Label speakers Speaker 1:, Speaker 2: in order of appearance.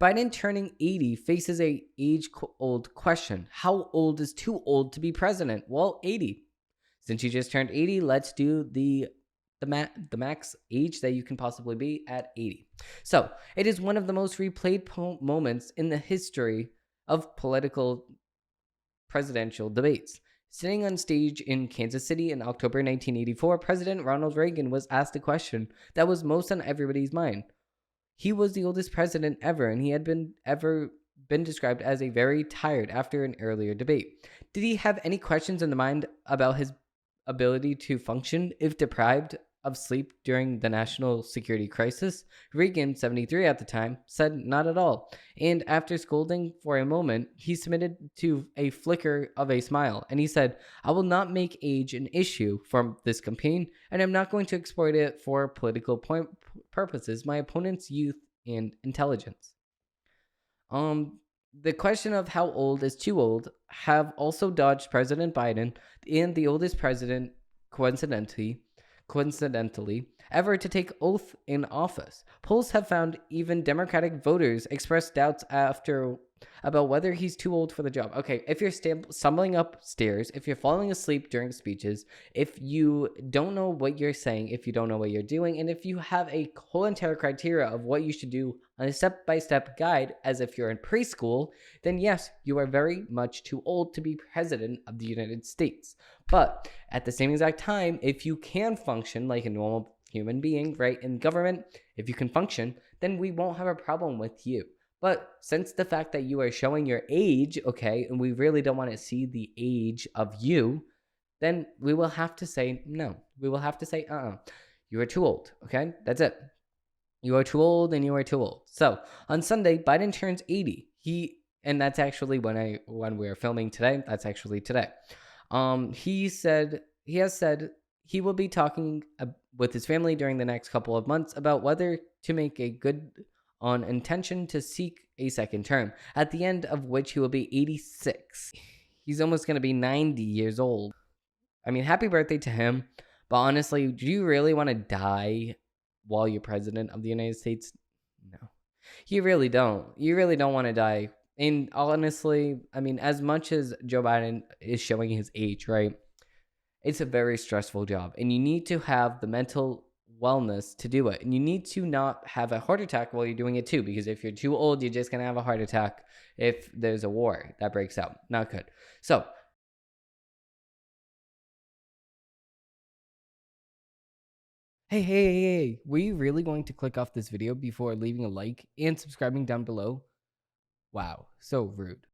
Speaker 1: Biden turning 80 faces a age-old question. How old is too old to be president? Well, 80. Since you just turned 80, let's do the max age that you can possibly be at 80. So, it is one of the most replayed moments in the history of political presidential debates. Sitting on stage in Kansas City in October 1984, President Ronald Reagan was asked a question that was most on everybody's mind. He was the oldest president ever, and he had been described as a very tired after an earlier debate. Did he have any questions in the mind about his ability to function if deprived of sleep during the national security crisis? Reagan, 73 at the time, said not at all. And after scolding for a moment, he submitted to a flicker of a smile, and he said, "I will not make age an issue for this campaign, and I'm not going to exploit it for political purposes, my opponent's youth and intelligence." The question of how old is too old have also dodged President Biden and the oldest president, coincidentally, ever to take oath in office. Polls have found even Democratic voters express doubts about whether he's too old for the job. Okay, if you're stumbling upstairs, if you're falling asleep during speeches, if you don't know what you're saying, if you don't know what you're doing, and if you have a whole entire criteria of what you should do on a step-by-step guide as if you're in preschool, then yes, you are very much too old to be president of the United States. But at the same exact time, if you can function like a normal human being, right, in government, if you can function, then we won't have a problem with you. But since the fact that you are showing your age, okay, and we really don't want to see the age of you, then we will have to say no. We will have to say, you are too old, okay? That's it. You are too old and you are too old. So on Sunday, Biden turns 80. And that's actually when we're filming today. That's actually today. He has said he will be talking with his family during the next couple of months about whether to make a good on intention to seek a second term, at the end of which he will be 86. He's almost going to be 90 years old. I mean, happy birthday to him. But honestly, do you really want to die while you're president of the United States? No. You really don't. You really don't want to die. And honestly, I mean, as much as Joe Biden is showing his age, right? It's a very stressful job. And you need to have the mental wellness to do it. And you need to not have a heart attack while you're doing it too. Because if you're too old, you're just going to have a heart attack if there's a war that breaks out. Not good. So, hey, were you really going to click off this video before leaving a like and subscribing down below? Wow, so rude.